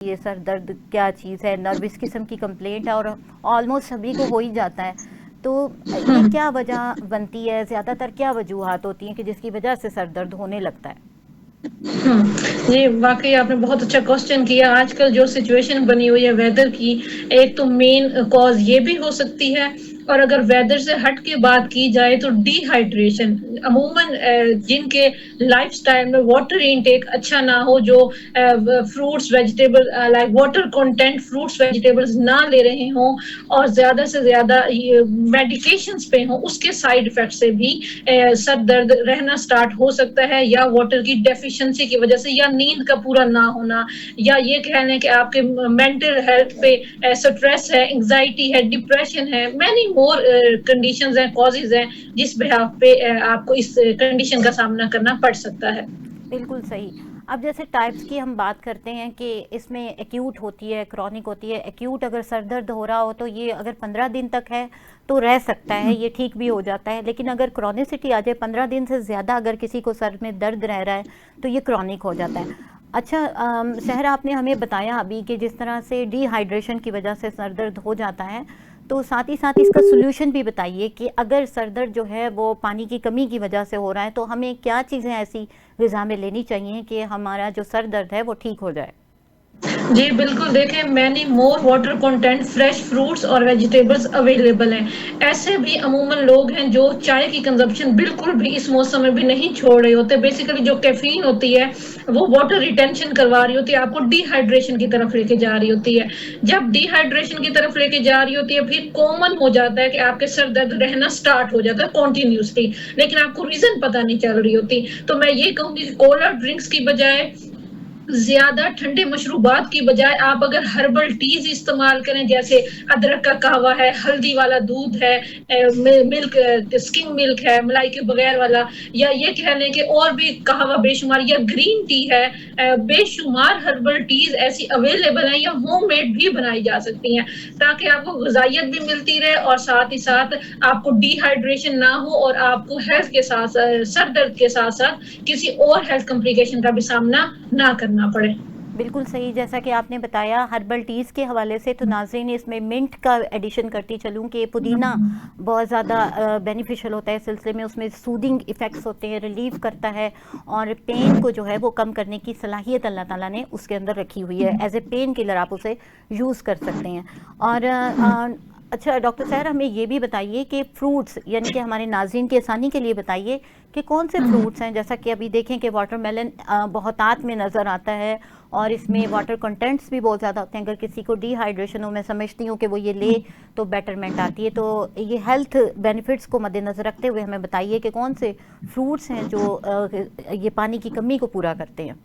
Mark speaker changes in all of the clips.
Speaker 1: ये सर दर्द क्या चीज़ है, नर्वस किस्म की कंप्लेंट है और ऑलमोस्ट सभी को हो ही जाता है। तो ये
Speaker 2: हम्म।
Speaker 1: क्या वजह बनती है, ज़्यादातर क्या वजूहात होती हैं कि जिसकी वजह से सर दर्द होने लगता है?
Speaker 2: जी, वाकई आपने बहुत अच्छा क्वेश्चन किया। आजकल जो सिचुएशन बनी हुई है वेदर की, एक तो मेन कॉज ये भी हो सकती है, और अगर वेदर से हट के बात की जाए तो डिहाइड्रेशन। अमूमन जिनके लाइफस्टाइल में वाटर इनटेक अच्छा ना हो, जो fruits vegetable like water content fruits vegetables ना ले रहे हों और ज्यादा से ज्यादा मेडिकेशंस पे हों, उसके साइड इफेक्ट से भी सर दर्द रहना स्टार्ट हो सकता है, या वाटर की डेफिशिएंसी की वजह से, या नींद का पूरा ना होना, या ये कह लें कि आपके मेंटल हेल्थ पे स्ट्रेस है, एंजाइटी है, डिप्रेशन है, मैनी मोर कंडीशंस हैं, कॉजेज हैं जिस बिहाफ पे आपको इस कंडीशन का सामना करना पड़ सकता है।
Speaker 1: बिल्कुल सही। अब जैसे टाइप्स की हम बात करते हैं कि इसमें एक्यूट होती है, क्रॉनिक होती है। एक्यूट अगर सर दर्द हो रहा हो तो ये अगर 15 दिन तक है तो रह सकता है, ये ठीक भी हो जाता है। लेकिन अगर क्रॉनिसिटी आ जाए, 15 दिन से ज़्यादा अगर किसी को सर में दर्द रह रहा है तो ये क्रॉनिक हो जाता है। अच्छा, सहर आपने हमें बताया अभी कि जिस तरह से डिहाइड्रेशन की वजह से सर दर्द हो जाता है, तो साथ ही साथ इसका सोल्यूशन भी बताइए कि अगर सर दर्द जो है वो पानी की कमी की वजह से हो रहा है तो हमें क्या चीज़ें ऐसी ग़िज़ा में लेनी चाहिए कि हमारा जो सर दर्द है वो ठीक हो जाए?
Speaker 2: जी, बिल्कुल देखें, many more water content fresh fruits और वेजिटेबल्स अवेलेबल हैं। ऐसे भी अमूमन लोग हैं जो चाय की कंजम्पशन बिल्कुल भी इस मौसम में भी नहीं छोड़ रहे होते। बेसिकली जो कैफीन होती है वो वाटर रिटेंशन करवा रही होती है, आपको डिहाइड्रेशन की तरफ लेके जा रही होती है। जब डिहाइड्रेशन की तरफ लेके जा रही होती है, फिर कॉमन हो जाता है कि आपके सर दर्द रहना स्टार्ट हो जाता है कॉन्टिन्यूसली, लेकिन आपको रीजन पता नहीं चल रही होती। तो मैं ये कहूंगी कि कोल्ड ड्रिंक्स की बजाय, ज्यादा ठंडे मशरूबात की बजाय, आप अगर हर्बल टीज इस्तेमाल करें, जैसे अदरक का कहवा है, हल्दी वाला दूध है, मिल्क, स्किम मिल्क है मलाई के बगैर वाला, या ये कह लें कि और भी कहवा बेशुमार, या ग्रीन टी है, बेशुमार हर्बल टीज ऐसी अवेलेबल हैं या होममेड भी बनाई जा सकती हैं, ताकि आपको ग़िज़ाइयत भी मिलती रहे और साथ ही साथ आपको डिहाइड्रेशन ना हो, और आपको हेल्थ के साथ सर दर्द के साथ साथ किसी और हेल्थ कॉम्प्लिकेशन का भी सामना ना करना पड़े।
Speaker 1: बिल्कुल सही, जैसा कि आपने बताया हर्बल टीज़ के हवाले से, तो नाज़रीन इसमें मिंट का एडिशन करती चलूँ कि पुदीना बहुत ज़्यादा बेनिफिशियल होता है इस सिलसिले में। उसमें सूदिंग इफ़ेक्ट्स होते हैं, रिलीव करता है और पेन को जो है वो कम करने की सलाहियत अल्लाह ताला ने उसके अंदर रखी हुई है। एज ए पेन किलर आप उसे यूज़ कर सकते हैं। और अच्छा डॉक्टर साहब, हमें ये भी बताइए कि फ्रूट्स, यानी कि हमारे नाज़रीन की आसानी के लिए बताइए कि कौन से फ्रूट्स हैं, जैसा कि अभी देखें कि वाटरमेलन बहुतात में नज़र आता है और इसमें वाटर कंटेंट्स भी बहुत ज़्यादा होते हैं। अगर किसी को डिहाइड्रेशन हो, मैं समझती हूँ कि वो ये ले तो बेटरमेंट आती है। तो ये हेल्थ बेनिफिट्स को मद्देनज़र रखते हुए हमें बताइए कि कौन से फ्रूट्स हैं जो ये पानी की कमी को पूरा करते हैं।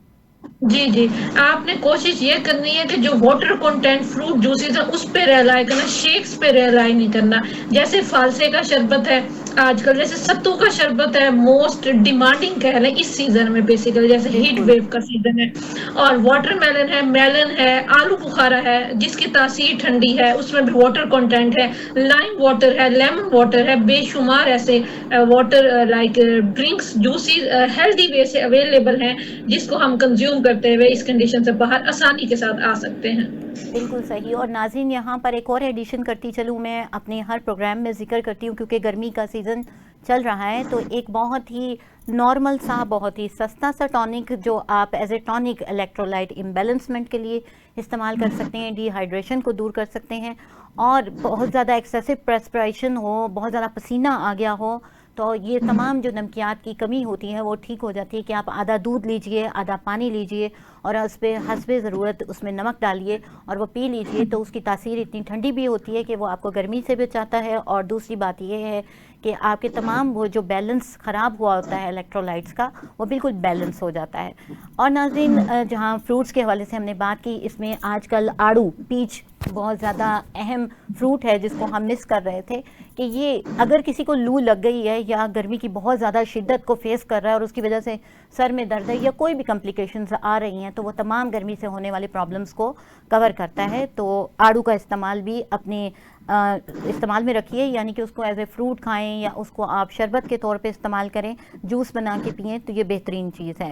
Speaker 2: जी, जी। आपने कोशिश ये करनी है कि जो वाटर कंटेंट फ्रूट जूसेस है उस पे रिलाय करना, शेक्स पे रिलाय नहीं करना। जैसे फालसे का शरबत है आजकल, जैसे सत्तू का शरबत है, मोस्ट डिमांडिंग कह लें इस सीजन में, बेसिकली जैसे हीट
Speaker 1: बिल्कुल।
Speaker 2: वेव का सीजन है। और वाटरमेलन है, मेलन है, आलू बुखारा है जिसकी तासीर ठंडी है, उसमें भी वाटर कंटेंट है, लाइम वाटर है, लेमन वाटर है, बेशुमार ऐसे water like drinks juices healthy way से अवेलेबल हैं, जिसको हम कंज्यूम करते हुए इस कंडीशन से बाहर आसानी के साथ आ सकते हैं।
Speaker 1: बिल्कुल सही। और नाज़रीन, यहाँ पर एक और एडिशन करती चलूँ, मैं अपने हर प्रोग्राम में ज़िक्र करती हूँ क्योंकि गर्मी का सीज़न चल रहा है, तो एक बहुत ही नॉर्मल सा, बहुत ही सस्ता सा टॉनिक जो आप as a tonic electrolyte imbalancement के लिए इस्तेमाल कर सकते हैं, डिहाइड्रेशन को दूर कर सकते हैं। और बहुत ज़्यादा एक्सेसिव प्रेस्पिरेशन हो, बहुत ज़्यादा पसीना आ गया हो, तो ये तमाम जो नमकियात की कमी होती है वो ठीक हो जाती है कि आप आधा दूध लीजिए, आधा पानी लीजिए और उस पर हस्बे ज़रूरत उसमें नमक डालिए और वो पी लीजिए। तो उसकी तासीर इतनी ठंडी भी होती है कि वो आपको गर्मी से बचाता है। और दूसरी बात ये है कि आपके तमाम वो जो बैलेंस ख़राब हुआ होता है इलेक्ट्रोलाइट्स का, वो बिल्कुल बैलेंस हो जाता है। और नाज़रीन, जहाँ फ्रूट्स के हवाले से हमने बात की, इसमें आजकल आड़ू, पीच बहुत ज़्यादा अहम फ्रूट है जिसको हम मिस कर रहे थे कि ये अगर किसी को लू लग गई है या गर्मी की बहुत ज़्यादा शिद्दत को फेस कर रहा है और उसकी वजह से सर में दर्द है या कोई भी कॉम्प्लिकेशंस आ रही हैं, तो वो तमाम गर्मी से होने वाली प्रॉब्लम्स को कवर करता है। तो आड़ू का इस्तेमाल भी अपने इस्तेमाल में रखिए, यानी कि उसको एज ए फ्रूट खाएं या उसको आप शरबत के तौर पे इस्तेमाल करें, जूस बना के पिएं, तो ये बेहतरीन चीज़ है।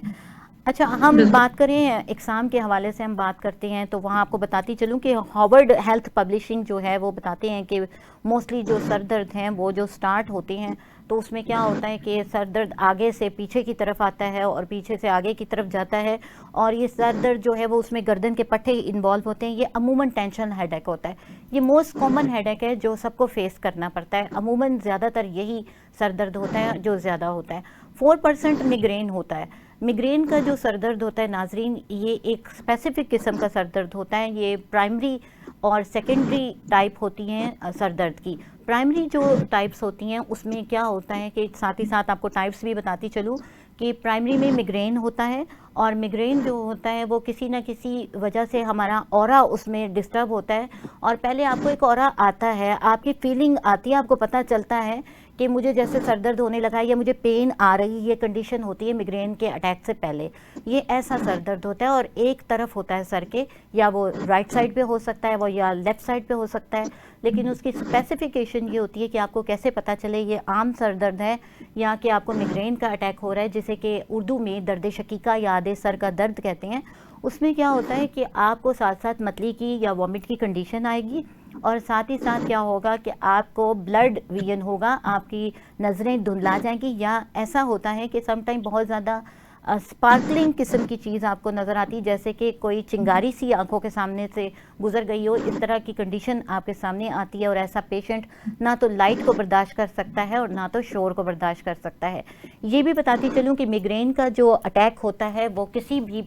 Speaker 1: अच्छा, हम
Speaker 2: बिल्कुल।
Speaker 1: बात करें एग्ज़ाम के हवाले से हम बात करते हैं तो वहाँ आपको बताती चलूँ कि हार्वर्ड हेल्थ पब्लिशिंग जो है वो बताते हैं कि मोस्टली जो सर दर्द हैं वो जो स्टार्ट होते हैं तो उसमें क्या होता है कि सर दर्द आगे से पीछे की तरफ आता है और पीछे से आगे की तरफ जाता है, और ये सर दर्द जो है वो उसमें गर्दन के पट्टे इन्वॉल्व होते हैं। ये अमूमन टेंशन हेडेक होता है, ये मोस्ट कॉमन हेडेक है जो सबको फेस करना पड़ता है। अमूमन ज़्यादातर यही सर दर्द होता है जो ज़्यादा होता है। 4% मिग्रेन होता है। मिग्रेन का जो सर दर्द होता है नाजरीन, ये एक स्पेसिफिक किस्म का सर दर्द होता है। ये प्राइमरी और सेकेंडरी टाइप होती हैं सर दर्द की। प्राइमरी जो टाइप्स होती हैं उसमें क्या होता है कि साथ ही साथ आपको टाइप्स भी बताती चलूँ कि प्राइमरी में मिग्रेन होता है, और मिग्रेन जो होता है वो किसी ना किसी वजह से हमारा ऑरा उसमें डिस्टर्ब होता है। और पहले आपको एक ऑरा आता है, आपकी फीलिंग आती है, आपको पता चलता है कि मुझे जैसे सर दर्द होने लगा है या मुझे पेन आ रही है। ये कंडीशन होती है मिग्रेन के अटैक से पहले। ये ऐसा सर दर्द होता है और एक तरफ होता है सर के, या वो राइट साइड पे हो सकता है वो या लेफ़्ट साइड पे हो सकता है। लेकिन उसकी स्पेसिफिकेशन ये होती है कि आपको कैसे पता चले ये आम सर दर्द है या कि आपको मिग्रेन का अटैक हो रहा है, जिसे कि उर्दू में दर्द शकीका या आधे सर का दर्द कहते हैं। उसमें क्या होता है कि आपको साथ साथ मतली की या वॉमिट की कंडीशन आएगी, और साथ ही साथ क्या होगा कि आपको ब्लड विजन होगा, आपकी नज़रें धुंधला जाएंगी, या ऐसा होता है कि समटाइम बहुत ज़्यादा स्पार्कलिंग किस्म की चीज़ आपको नज़र आती है, जैसे कि कोई चिंगारी सी आंखों के सामने से गुजर गई हो, इस तरह की कंडीशन आपके सामने आती है। और ऐसा पेशेंट ना तो लाइट को बर्दाश्त कर सकता है और ना तो शोर को बर्दाश्त कर सकता है। ये भी बताती चलूँ कि मिग्रेन का जो अटैक होता है वो किसी भी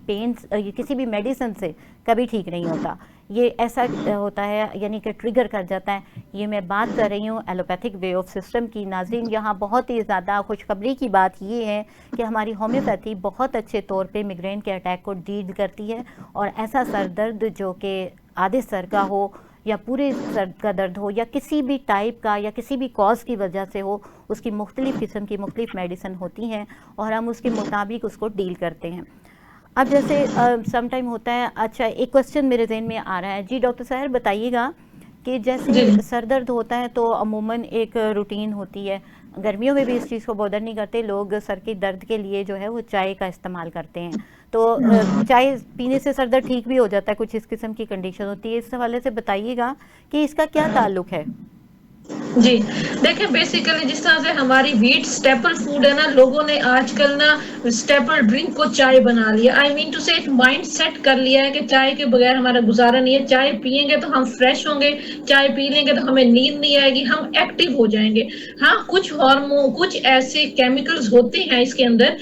Speaker 1: किसी भी मेडिसिन से कभी ठीक नहीं होता। ये ऐसा होता है, यानी कि ट्रिगर कर जाता है। ये मैं बात कर रही हूँ एलोपैथिक वे ऑफ सिस्टम की। नाज़रीन, यहाँ बहुत ही ज़्यादा खुशखबरी की बात ये है कि हमारी होम्योपैथी बहुत अच्छे तौर पे मिग्रेन के अटैक को डील करती है, और ऐसा सर दर्द जो कि आधे सर का हो या पूरे सर का दर्द हो या किसी भी टाइप का या किसी भी कॉज की वजह से हो, उसकी मुख्तलिफ़ किस्म की मुख्तलिफ मेडिसिन होती हैं और हम उसके मुताबिक उसको डील करते हैं। अब जैसे सम टाइम होता है, अच्छा एक क्वेश्चन मेरे जहन में आ रहा है जी, डॉक्टर साहब बताइएगा कि
Speaker 2: जी।
Speaker 1: जैसे सर दर्द होता है तो अमूमन एक रूटीन होती है। गर्मियों में भी इस चीज़ को बॉदर नहीं करते लोग, सर के दर्द के लिए जो है वो चाय का इस्तेमाल करते हैं। तो चाय पीने से सर दर्द ठीक भी हो जाता है, कुछ इस किस्म की कंडीशन होती है। इस हवाले से बताइएगा कि इसका क्या ताल्लुक है।
Speaker 2: जी, देखिए बेसिकली जिस तरह से हमारी व्हीट स्टेपल फूड है ना, लोगों ने आजकल ना स्टेपल ड्रिंक को चाय बना लिया। आई मीन टू से एक माइंड सेट कर लिया है कि चाय के बगैर हमारा गुजारा नहीं है। चाय पियेंगे तो हम फ्रेश होंगे, चाय पी लेंगे तो हमें नींद नहीं आएगी, हम एक्टिव हो जाएंगे। हाँ, कुछ हार्मोन, कुछ ऐसे केमिकल्स होते हैं इसके अंदर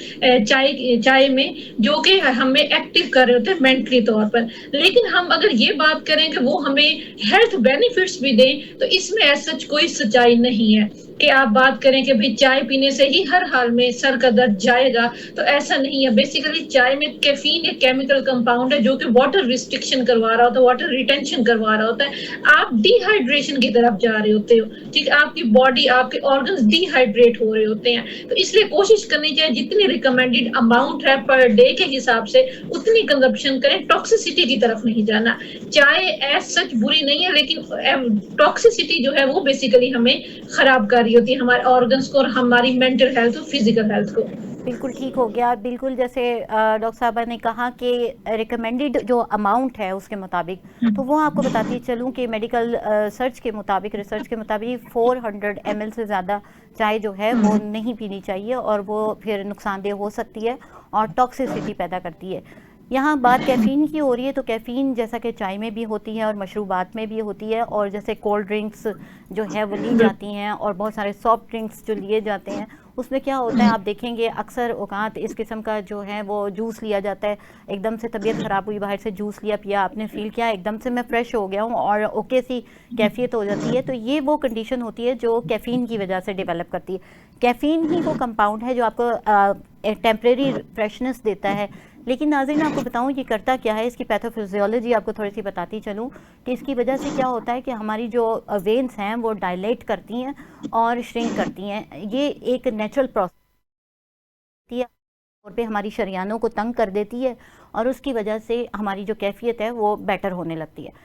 Speaker 2: चाय चाय में जो कि हमें एक्टिव कर रहे होते हैं मेंटली तौर पर। लेकिन हम अगर ये बात करें कि वो हमें हेल्थ बेनिफिट्स भी दें, तो इसमें ऐसा कोई सच्चाई नहीं है कि आप बात करें कि भाई चाय पीने से ही हर हाल में सर का दर्द जाएगा, तो ऐसा नहीं है। बेसिकली चाय में कैफीन एक केमिकल कंपाउंड है जो कि वाटर रिस्ट्रिक्शन करवा रहा होता है, वाटर रिटेंशन करवा रहा होता है। आप डिहाइड्रेशन की तरफ जा रहे होते हो, ठीक है, आपकी बॉडी, आपके ऑर्गन्स डिहाइड्रेट हो रहे होते हैं। तो इसलिए कोशिश करनी चाहिए जितनी रिकमेंडेड अमाउंट है पर डे के हिसाब से उतनी कंजप्शन करें, टॉक्सिसिटी की तरफ नहीं जाना। चाय एज सच बुरी नहीं है, लेकिन टॉक्सिसिटी जो है वो बेसिकली हमें खराब कर रही होती है, हमारे ऑर्गन्स को और हमारी मेंटल हेल्थ और फिजिकल हेल्थ को।
Speaker 1: बिल्कुल ठीक हो गया। बिल्कुल जैसे डॉक्टर साहबा ने कहा कि रिकमेंडेड जो अमाउंट है उसके मुताबिक, तो वो आपको बताती चलूँ कि मेडिकल सर्च के मुताबिक, रिसर्च के मुताबिक 400 ml से ज़्यादा चाय जो है वो नहीं पीनी चाहिए, और वो फिर नुकसानदेह हो सकती है और टॉक्सिसिटी पैदा करती है। यहाँ बात कैफ़ीन की हो रही है, तो कैफ़ीन जैसा कि चाय में भी होती है और मशरूबात में भी होती है, और जैसे कोल्ड ड्रिंक्स जो है वो ली जाती हैं और बहुत सारे सॉफ्ट ड्रिंक्स जो लिए जाते हैं, उसमें क्या होता है आप देखेंगे अक्सर औकात इस किस्म का जो है वो जूस लिया जाता है। एकदम से तबीयत ख़राब हुई, बाहर से जूस लिया, पिया, आपने फ़ील किया एकदम से मैं फ़्रेश हो गया हूँ और ओके सी कैफियत हो जाती है। तो ये वो कंडीशन होती है जो कैफ़ीन की वजह से डेवलप करती है। कैफ़ीन ही वो कंपाउंड है जो आपको टेम्प्रेरी फ्रेशनेस देता है। लेकिन नाज़रीन आपको बताऊं ये करता क्या है, इसकी पैथोफिजियोलॉजी आपको थोड़ी सी बताती चलूं कि इसकी वजह से क्या होता है कि हमारी जो वेन्स हैं वो डायलेट करती हैं और श्रिंक करती हैं। ये एक नेचुरल प्रोसेस है और पे हमारी शरियानों को तंग कर देती है, और उसकी वजह से हमारी जो कैफियत है वो बेटर होने लगती है।